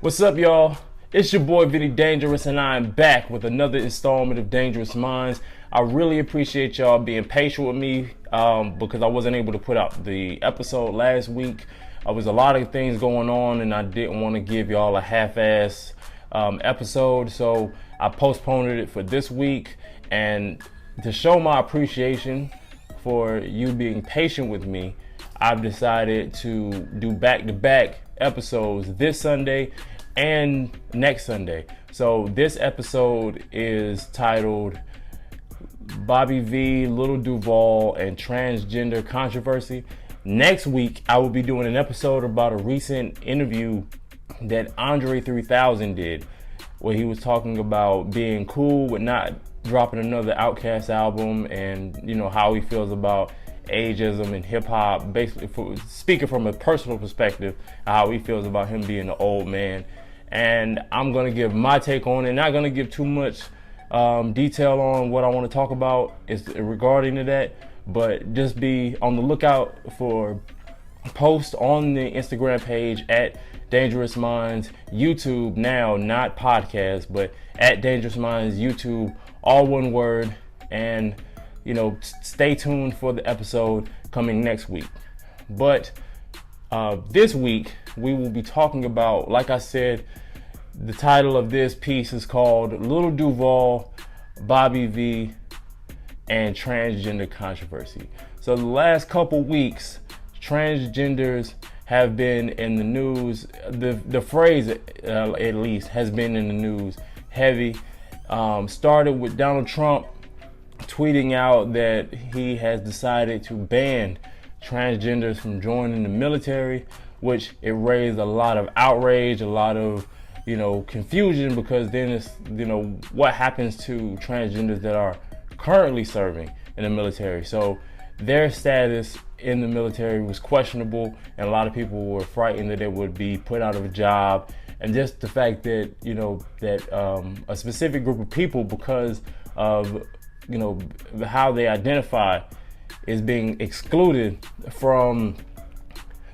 What's up, y'all? It's your boy Vinnie-Dangerous, and I am back with another installment of Dangerous Minds. I really appreciate y'all being patient with me because I wasn't able to put out the episode last week. There was a lot of things going on, and I didn't want to give y'all a half-ass episode, so I postponed it for this week. And to show my appreciation for you being patient with me, I've decided to do back-to-back episodes this Sunday and next Sunday. So this episode is titled Bobby V, Lil Duval, and Transgender Controversy. Next week, I will be doing an episode about a recent interview that Andre 3000 did, where he was talking about being cool with not dropping another Outkast album, and you know how he feels about ageism and hip-hop, basically speaking from a personal perspective, how he feels about him being an old man. And I'm going to give my take on it, not going to give too much detail on what I want to talk about regarding to that, but just be on the lookout for posts on the Instagram page at Dangerous Minds, YouTube now, not podcast, but at Dangerous Minds YouTube, all one word. And you know, stay tuned for the episode coming next week. But this week we will be talking about, like I said, the title of this piece is called Lil Duval, Bobby V, and Transgender Controversy. So the last couple weeks, transgenders have been in the news. The phrase, at least, has been in the news heavy. Started with Donald Trump tweeting out that he has decided to ban transgenders from joining the military, which it raised a lot of outrage, a lot of confusion, because then it's, what happens to transgenders that are currently serving in the military. So their status in the military was questionable, and a lot of people were frightened that they would be put out of a job. And just the fact that, a specific group of people, because of how they identify, is being excluded from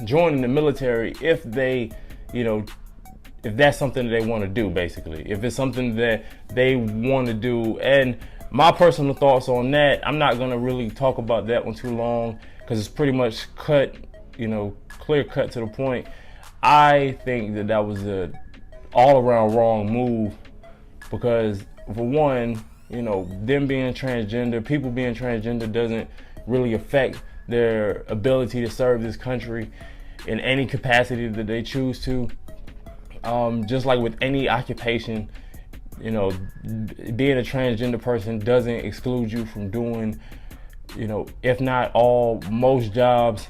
joining the military if they, if that's something that they want to do, basically. If it's something that they want to do. And my personal thoughts on that, I'm not going to really talk about that one too long, because it's pretty much clear cut to the point. I think that was a all-around wrong move, because for one, them being transgender, people being transgender doesn't really affect their ability to serve this country in any capacity that they choose to. Just like with any occupation, being a transgender person doesn't exclude you from doing, if not most jobs.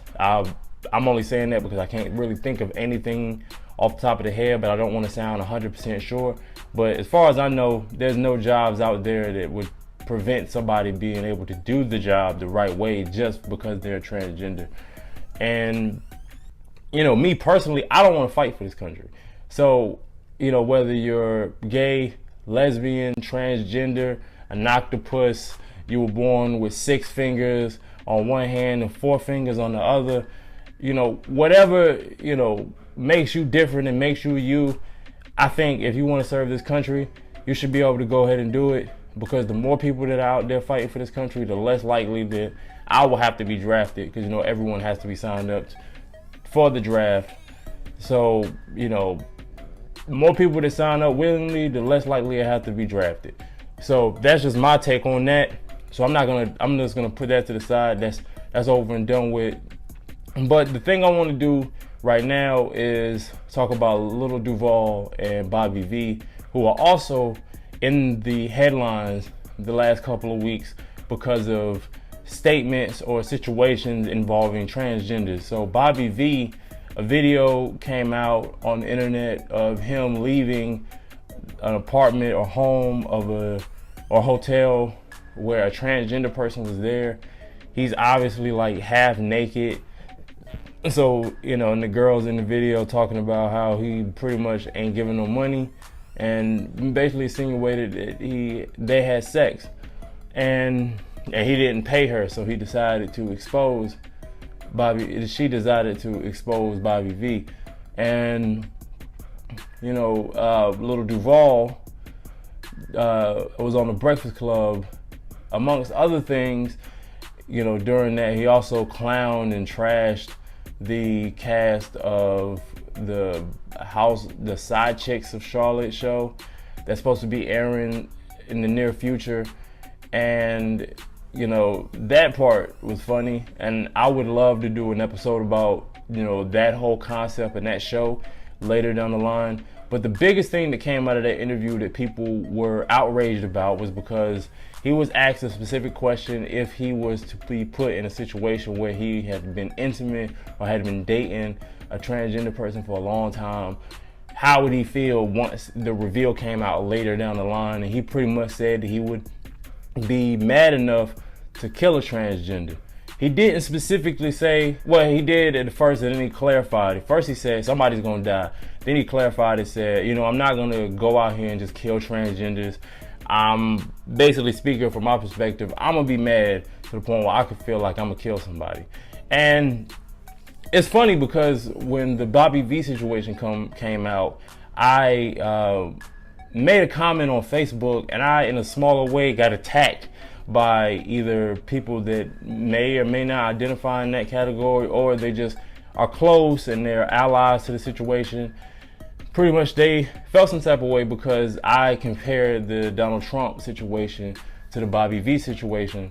I'm only saying that because I can't really think of anything off the top of the head, but I don't want to sound 100% sure. But as far as I know, there's no jobs out there that would prevent somebody being able to do the job the right way just because they're transgender. And, me personally, I don't want to fight for this country. So, whether you're gay, lesbian, transgender, an octopus, you were born with 6 fingers on one hand and 4 fingers on the other, whatever, makes you different and makes you you, I think if you want to serve this country, you should be able to go ahead and do it, because the more people that are out there fighting for this country, the less likely that I will have to be drafted, because, everyone has to be signed up for the draft. So, the more people that sign up willingly, the less likely I have to be drafted. So that's just my take on that. So I'm just gonna put that to the side. That's over and done with. But the thing I want to do right now is talk about Lil Duval and Bobby V, who are also in the headlines the last couple of weeks because of statements or situations involving transgenders. So Bobby V, a video came out on the internet of him leaving an apartment or home or hotel where a transgender person was there. He's obviously like half naked. So, and the girls in the video talking about how he pretty much ain't giving no money, and basically insinuated that they had sex. and he didn't pay her, so he decided to expose Bobby. She decided to expose Bobby V, and Lil Duval was on the Breakfast Club, amongst other things. During that, he also clowned and trashed the cast of the Side Chicks of Charlotte show that's supposed to be airing in the near future. And that part was funny, and I would love to do an episode about that whole concept and that show later down the line. But the biggest thing that came out of that interview that people were outraged about was because he was asked a specific question: if he was to be put in a situation where he had been intimate or had been dating a transgender person for a long time, how would he feel once the reveal came out later down the line? And he pretty much said that he would be mad enough to kill a transgender. He didn't specifically say, well, he did at first, and then he clarified. At first he said somebody's gonna die. Then he clarified and said, I'm not gonna go out here and just kill transgenders. I'm basically speaking from my perspective. I'm gonna be mad to the point where I could feel like I'm gonna kill somebody. And it's funny because when the Bobby V situation came out, I made a comment on Facebook, and I, in a smaller way, got attacked by either people that may or may not identify in that category, or they just are close and they're allies to the situation. Pretty much they felt some type of way because I compared the Donald Trump situation to the Bobby V situation,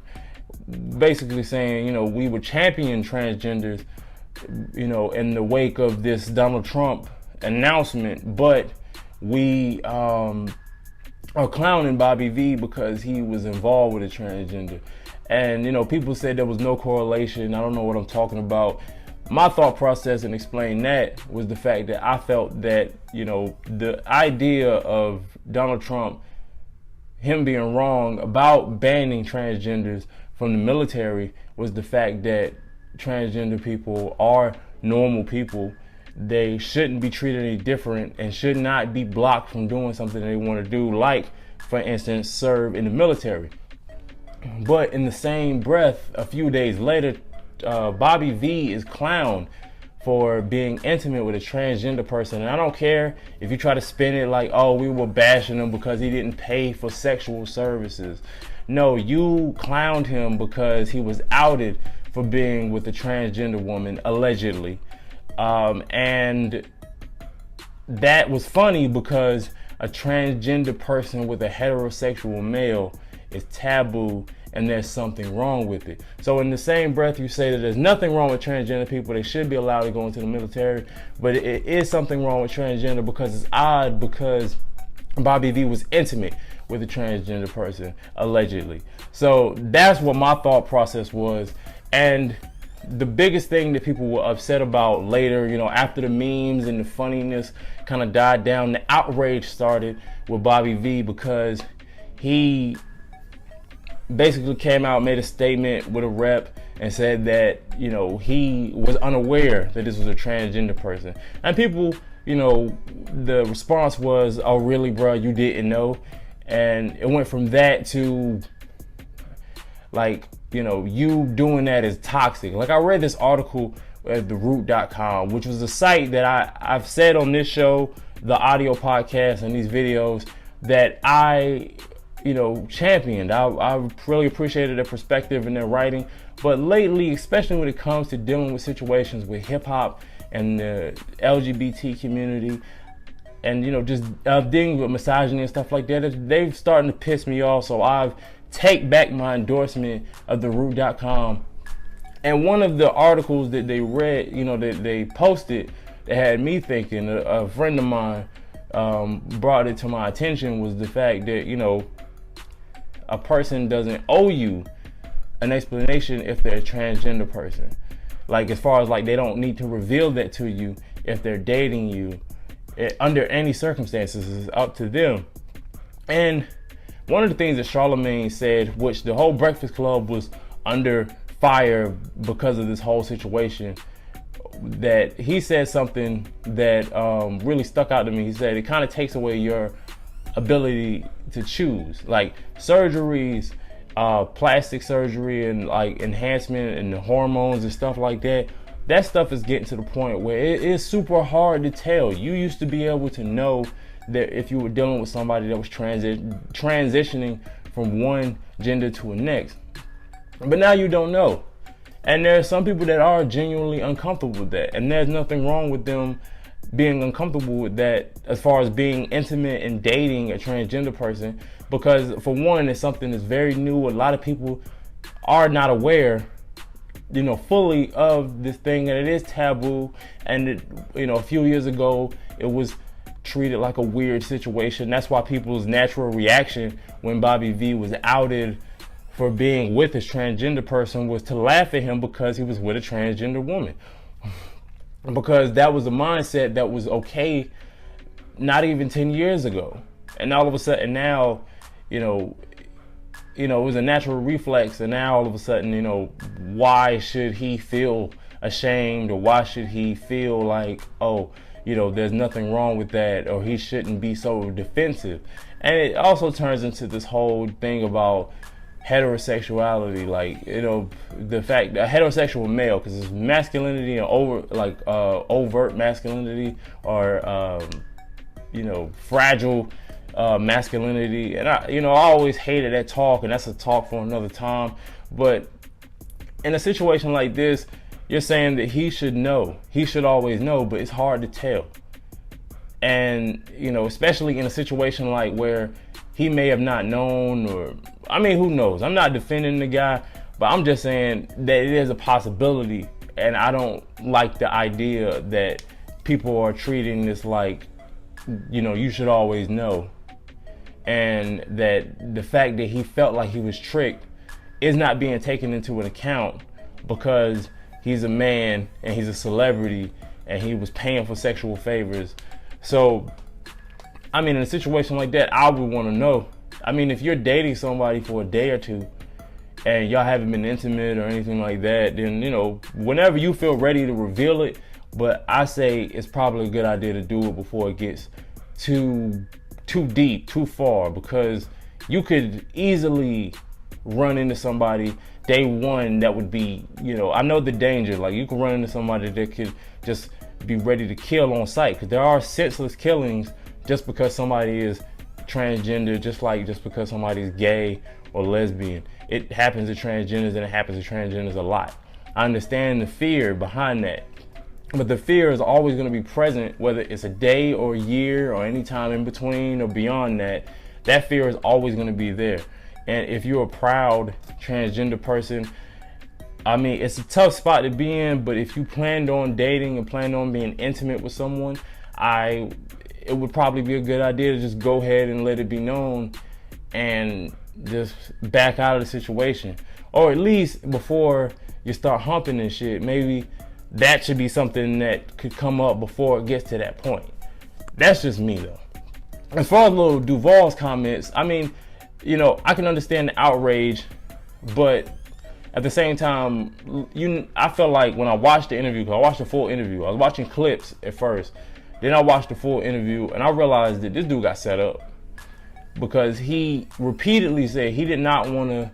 basically saying, we would champion transgenders, in the wake of this Donald Trump announcement, but we are clowning Bobby V because he was involved with a transgender. And people said there was no correlation. I don't know what I'm talking about. My thought process in explaining that was the fact that I felt that the idea of Donald Trump, him being wrong about banning transgenders from the military, was the fact that transgender people are normal people. They shouldn't be treated any different and should not be blocked from doing something they want to do, like, for instance, serve in the military. But in the same breath, a few days later, Bobby V is clowned for being intimate with a transgender person. And I don't care if you try to spin it like, oh, we were bashing him because he didn't pay for sexual services. No, you clowned him because he was outed for being with a transgender woman, allegedly. And that was funny because a transgender person with a heterosexual male is taboo, and there's something wrong with it. So in the same breath, you say that there's nothing wrong with transgender people, they should be allowed to go into the military, but it is something wrong with transgender because it's odd, because Bobby V was intimate with a transgender person, allegedly. So that's what my thought process was. And the biggest thing that people were upset about later, after the memes and the funniness kind of died down, the outrage started with Bobby V because he basically came out, made a statement with a rep, and said that, he was unaware that this was a transgender person. And people, the response was, oh, really, bro, you didn't know? And it went from that to, like, you doing that is toxic. Like, I read this article at theroot.com, which was a site that I've said on this show, the audio podcast, and these videos that I championed. I really appreciated their perspective and their writing. But lately, especially when it comes to dealing with situations with hip hop and the LGBT community, and just dealing with misogyny and stuff like that, they've starting to piss me off. So I've take back my endorsement of theroot.com. And one of the articles that they read, that they posted, that had me thinking, a friend of mine brought it to my attention, was the fact that, a person doesn't owe you an explanation if they're a transgender person. Like, as far as, like, they don't need to reveal that to you if they're dating you. Under any circumstances, it's up to them. And one of the things that Charlemagne said, which the whole Breakfast Club was under fire because of this whole situation, that he said something that really stuck out to me. He said it kind of takes away your ability to choose. Like, surgeries, plastic surgery and like enhancement and the hormones and stuff like that, that stuff is getting to the point where it is super hard to tell. You used to be able to know that if you were dealing with somebody that was transitioning from one gender to the next, but now you don't know. And there are some people that are genuinely uncomfortable with that, and there's nothing wrong with them being uncomfortable with that as far as being intimate and dating a transgender person, because for one, it's something that's very new. A lot of people are not aware, fully of this thing, and it is taboo. And a few years ago, it was treated like a weird situation. That's why people's natural reaction when Bobby V was outed for being with his transgender person was to laugh at him because he was with a transgender woman. Because that was a mindset that was okay not even 10 years ago. And all of a sudden now, it was a natural reflex, and now all of a sudden, why should he feel ashamed, or why should he feel like, there's nothing wrong with that, or he shouldn't be so defensive. And it also turns into this whole thing about heterosexuality, the fact that a heterosexual male, because it's masculinity and overt masculinity, or fragile masculinity. And I always hated that talk, and that's a talk for another time. But in a situation like this, you're saying that he should know, he should always know, but it's hard to tell. And especially in a situation like where he may have not known, or who knows? I'm not defending the guy, but I'm just saying that it is a possibility, and I don't like the idea that people are treating this like, you should always know, and that the fact that he felt like he was tricked is not being taken into an account because he's a man and he's a celebrity and he was paying for sexual favors. So in a situation like that, I would want to know. If you're dating somebody for a day or two and y'all haven't been intimate or anything like that, then, whenever you feel ready to reveal it. But I say it's probably a good idea to do it before it gets too deep, too far, because you could easily run into somebody day one that would be, I know the danger. Like, you can run into somebody that could just be ready to kill on sight, because there are senseless killings just because somebody is transgender, just because somebody's gay or lesbian. It happens to transgenders, and it happens to transgenders a lot. I understand the fear behind that, but the fear is always going to be present, whether it's a day or a year or any time in between or beyond that. That fear is always going to be there. And if you're a proud transgender person, it's a tough spot to be in, but if you planned on dating and planned on being intimate with someone, it would probably be a good idea to just go ahead and let it be known and just back out of the situation. Or at least before you start humping and shit, maybe that should be something that could come up before it gets to that point. That's just me though. As far as Lil Duval's comments, I can understand the outrage, but at the same time, I felt like when I watched the interview, because I watched the full interview, I was watching clips at first, then I watched the full interview, and I realized that this dude got set up, because he repeatedly said he did not want to.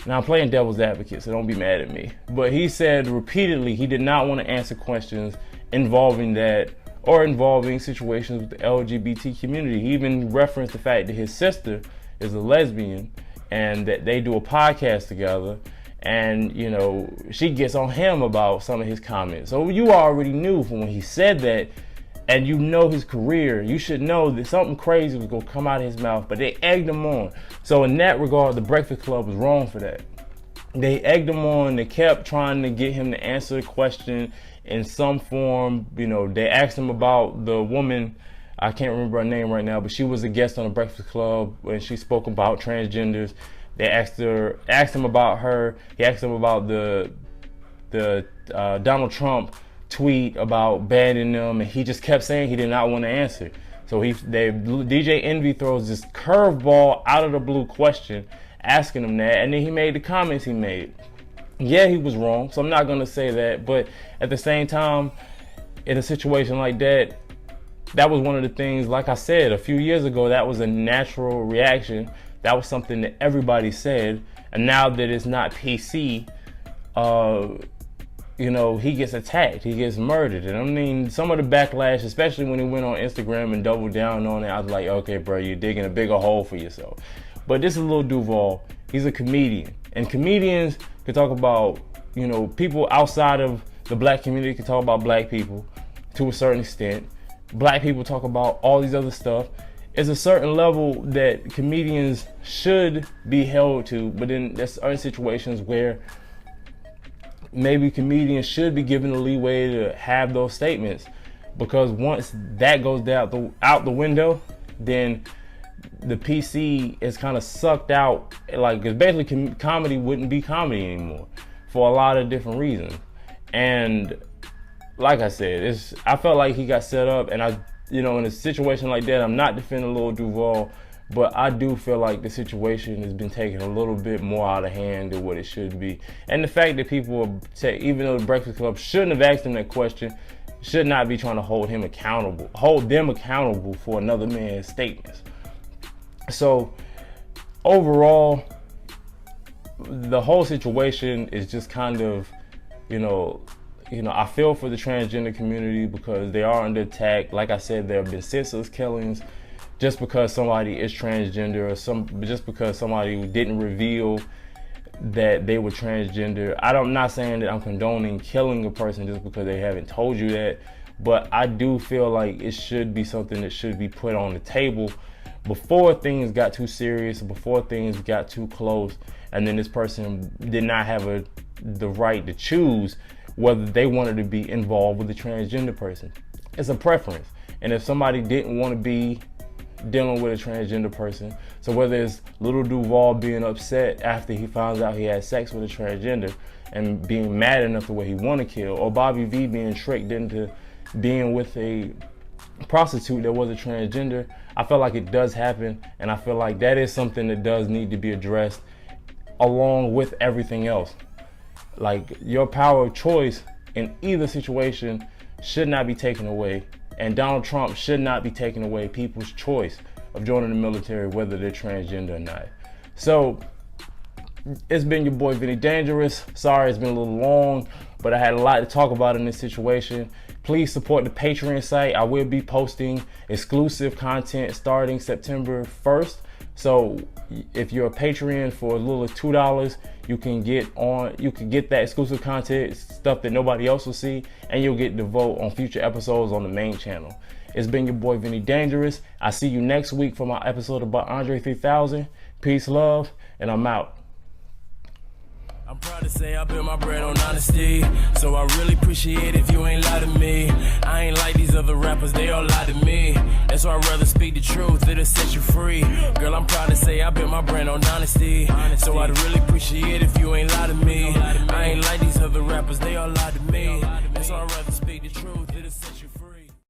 Now, I'm playing devil's advocate, so don't be mad at me, but he said repeatedly he did not want to answer questions involving that or involving situations with the LGBT community. He even referenced the fact that his sister is a lesbian and that they do a podcast together, and she gets on him about some of his comments. So you already knew from when he said that, and his career, you should know that something crazy was going to come out of his mouth, but they egged him on. So in that regard, the Breakfast Club was wrong for that. They egged him on. They kept trying to get him to answer the question in some form. They asked him about the woman, I can't remember her name right now, but she was a guest on the Breakfast Club when she spoke about transgenders. They asked him about her. He asked him about the Donald Trump tweet about banning them, and he just kept saying he did not want to answer. So DJ Envy throws this curveball out of the blue question, asking him that, and then he made the comments he made. Yeah, he was wrong, so I'm not gonna say that, but at the same time, in a situation like that, that was one of the things, like I said, a few years ago, that was a natural reaction That was something that everybody said, and now that it's not PC, you know, he gets attacked, he gets murdered. And I mean, some of the backlash, especially when he went on Instagram and doubled down on it, I was like, okay, bro, you're digging a bigger hole for yourself. But this is Lil Duval. He's a comedian, and comedians can talk about, you know, people outside of the black community can talk about black people to a certain extent. Black people talk about all these other stuff. It's a certain level that comedians should be held to, but then there's certain situations where maybe comedians should be given the leeway to have those statements, because once that goes out the window, then the PC is kind of sucked out. Like, it's basically comedy wouldn't be comedy anymore for a lot of different reasons. And like I said, I felt like he got set up, and you know, in a situation like that, I'm not defending Lil Duval, but I do feel like the situation has been taken a little bit more out of hand than what it should be. And the fact that people even though the Breakfast Club shouldn't have asked him that question, should not be trying to hold them accountable for another man's statements. So overall, the whole situation is just kind of, you know, I feel for the transgender community because they are under attack. Like I said, there have been senseless killings just because somebody is transgender, or just because somebody didn't reveal that they were transgender. I'm not saying that I'm condoning killing a person just because they haven't told you that, but I do feel like it should be something that should be put on the table before things got too serious, before things got too close, and then this person did not have the right to choose whether they wanted to be involved with a transgender person. It's a preference. And if somebody didn't want to be dealing with a transgender person, so whether it's Lil Duval being upset after he finds out he had sex with a transgender and being mad enough the way he want to kill, or Bobby V being tricked into being with a prostitute that was a transgender, I feel like it does happen, and I feel like that is something that does need to be addressed along with everything else. Like, your power of choice in either situation should not be taken away, and Donald Trump should not be taking away people's choice of joining the military, whether they're transgender or not. So it's been your boy Vinnie-Dangerous. Sorry it's been a little long, but I had a lot to talk about in this situation. Please support the Patreon site. I will be posting exclusive content starting September 1st. So if you're a Patreon for as little as $2, you can get that exclusive content, stuff that nobody else will see, and you'll get to vote on future episodes on the main channel. It's been your boy Vinnie-Dangerous. I'll see you next week for my episode about Andre 3000. Peace, love, and I'm out. I'm proud to say I built my bread on honesty, so I really appreciate if you ain't lie to me. I ain't like these other rappers, they all lie to me. That's why I'd rather speak the truth, it'll set you free. Girl, I'm proud to say I built my brand on honesty, so I'd really appreciate if you ain't lie to me. I ain't like these other rappers, they all lie to me. That's why I'd rather speak the truth, it'll set you free.